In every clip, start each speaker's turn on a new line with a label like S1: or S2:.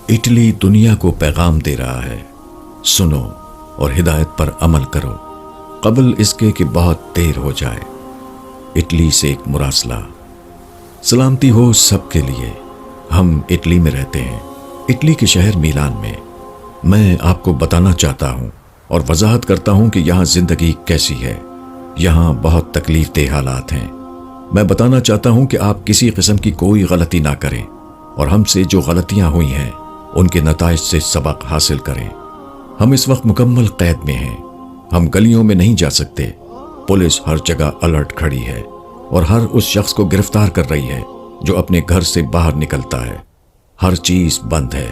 S1: Italy دنیا کو پیغام دے رہا ہے، سنو اور ہدایت پر عمل کرو قبل اس کے کہ بہت دیر ہو جائے۔ اٹلی سے ایک مراسلہ۔ سلامتی ہو سب کے لیے۔ ہم اٹلی میں رہتے ہیں، اٹلی کے شہر میلان میں۔ میں آپ کو بتانا چاہتا ہوں اور وضاحت کرتا ہوں کہ یہاں زندگی کیسی ہے۔ یہاں بہت تکلیف دہ حالات ہیں۔ میں بتانا چاہتا ہوں کہ آپ کسی قسم کی کوئی غلطی نہ کریں اور ہم سے جو غلطیاں ہوئی ہیں ان کے نتائج سے سبق حاصل کریں۔ ہم اس وقت مکمل قید میں ہیں۔ ہم گلیوں میں نہیں جا سکتے۔ پولیس ہر جگہ الرٹ کھڑی ہے اور ہر اس شخص کو گرفتار کر رہی ہے جو اپنے گھر سے باہر نکلتا ہے۔ ہر چیز بند ہے۔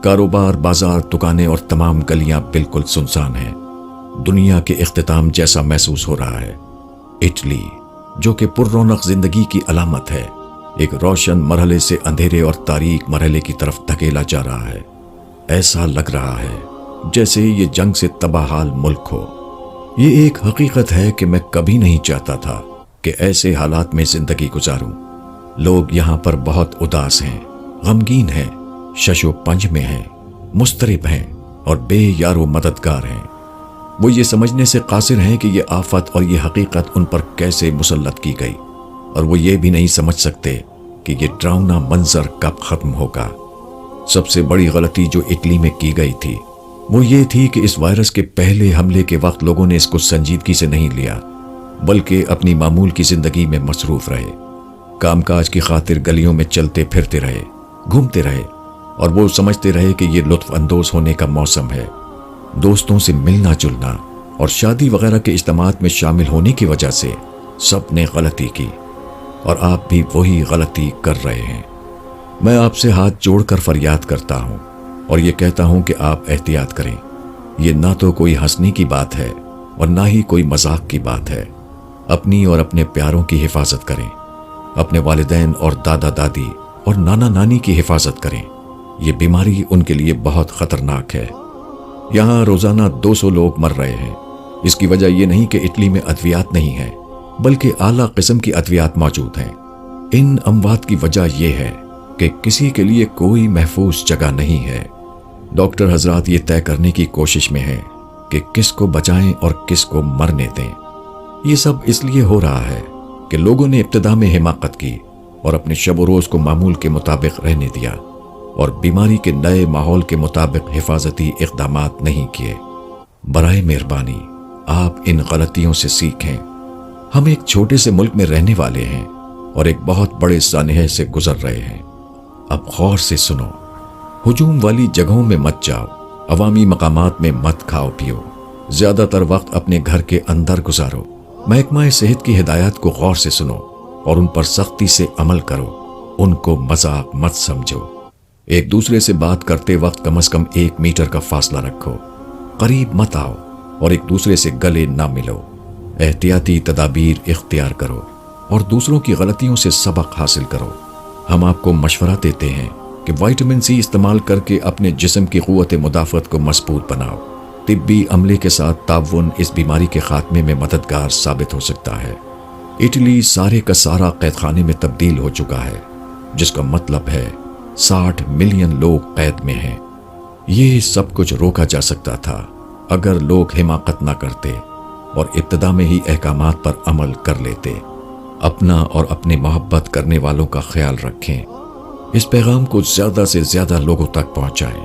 S1: کاروبار، بازار، دکانیں اور تمام گلیاں بالکل سنسان ہیں۔ دنیا کے اختتام جیسا محسوس ہو رہا ہے۔ اٹلی، جو کہ پر رونق زندگی کی علامت ہے، ایک روشن مرحلے سے اندھیرے اور تاریک مرحلے کی طرف دھکیلا جا رہا ہے۔ ایسا لگ رہا ہے جیسے یہ جنگ سے تباہ حال ملک ہو۔ یہ ایک حقیقت ہے کہ میں کبھی نہیں چاہتا تھا کہ ایسے حالات میں زندگی گزاروں۔ لوگ یہاں پر بہت اداس ہیں، غمگین ہیں، شش و پنج میں ہیں، مضطرب ہیں اور بے یار و مددگار ہیں۔ وہ یہ سمجھنے سے قاصر ہیں کہ یہ آفت اور یہ حقیقت ان پر کیسے مسلط کی گئی، اور وہ یہ بھی نہیں سمجھ سکتے کہ یہ ڈراؤنا منظر کب ختم ہوگا۔ سب سے بڑی غلطی جو اٹلی میں کی گئی تھی وہ یہ تھی کہ اس وائرس کے پہلے حملے کے وقت لوگوں نے اس کو سنجیدگی سے نہیں لیا، بلکہ اپنی معمول کی زندگی میں مصروف رہے، کام کاج کی خاطر گلیوں میں چلتے پھرتے رہے، گھومتے رہے، اور وہ سمجھتے رہے کہ یہ لطف اندوز ہونے کا موسم ہے۔ دوستوں سے ملنا جلنا اور شادی وغیرہ کے اجتماعات میں شامل ہونے کی وجہ سے سب نے غلطی کی، اور آپ بھی وہی غلطی کر رہے ہیں۔ میں آپ سے ہاتھ جوڑ کر فریاد کرتا ہوں اور یہ کہتا ہوں کہ آپ احتیاط کریں۔ یہ نہ تو کوئی ہنسنے کی بات ہے اور نہ ہی کوئی مذاق کی بات ہے۔ اپنی اور اپنے پیاروں کی حفاظت کریں، اپنے والدین اور دادا دادی اور نانا نانی کی حفاظت کریں۔ یہ بیماری ان کے لیے بہت خطرناک ہے۔ یہاں روزانہ 200 لوگ مر رہے ہیں۔ اس کی وجہ یہ نہیں کہ اٹلی میں ادویات نہیں ہیں، بلکہ اعلیٰ قسم کی ادویات موجود ہیں۔ ان اموات کی وجہ یہ ہے کہ کسی کے لیے کوئی محفوظ جگہ نہیں ہے۔ ڈاکٹر حضرات یہ طے کرنے کی کوشش میں ہیں کہ کس کو بچائیں اور کس کو مرنے دیں۔ یہ سب اس لیے ہو رہا ہے کہ لوگوں نے ابتدا میں حماقت کی اور اپنے شب و روز کو معمول کے مطابق رہنے دیا اور بیماری کے نئے ماحول کے مطابق حفاظتی اقدامات نہیں کیے۔ برائے مہربانی آپ ان غلطیوں سے سیکھیں۔ ہم ایک چھوٹے سے ملک میں رہنے والے ہیں اور ایک بہت بڑے سانحے سے گزر رہے ہیں۔ اب غور سے سنو۔ ہجوم والی جگہوں میں مت جاؤ، عوامی مقامات میں مت کھاؤ پیو، زیادہ تر وقت اپنے گھر کے اندر گزارو۔ محکمہ صحت کی ہدایات کو غور سے سنو اور ان پر سختی سے عمل کرو۔ ان کو مذاق مت سمجھو۔ ایک دوسرے سے بات کرتے وقت کم از کم 1 میٹر کا فاصلہ رکھو۔ قریب مت آؤ اور ایک دوسرے سے گلے نہ ملو۔ احتیاطی تدابیر اختیار کرو اور دوسروں کی غلطیوں سے سبق حاصل کرو۔ ہم آپ کو مشورہ دیتے ہیں کہ وائٹامن سی استعمال کر کے اپنے جسم کی قوت مدافعت کو مضبوط بناؤ۔ طبی عملے کے ساتھ تعاون اس بیماری کے خاتمے میں مددگار ثابت ہو سکتا ہے۔ اٹلی سارے کا سارا قید خانے میں تبدیل ہو چکا ہے، جس کا مطلب ہے 60 ملین لوگ قید میں ہیں۔ یہ سب کچھ روکا جا سکتا تھا اگر لوگ حماقت نہ کرتے اور ابتدا میں ہی احکامات پر عمل کر لیتے۔ اپنا اور اپنے محبت کرنے والوں کا خیال رکھیں۔ اس پیغام کو زیادہ سے زیادہ لوگوں تک پہنچائیں۔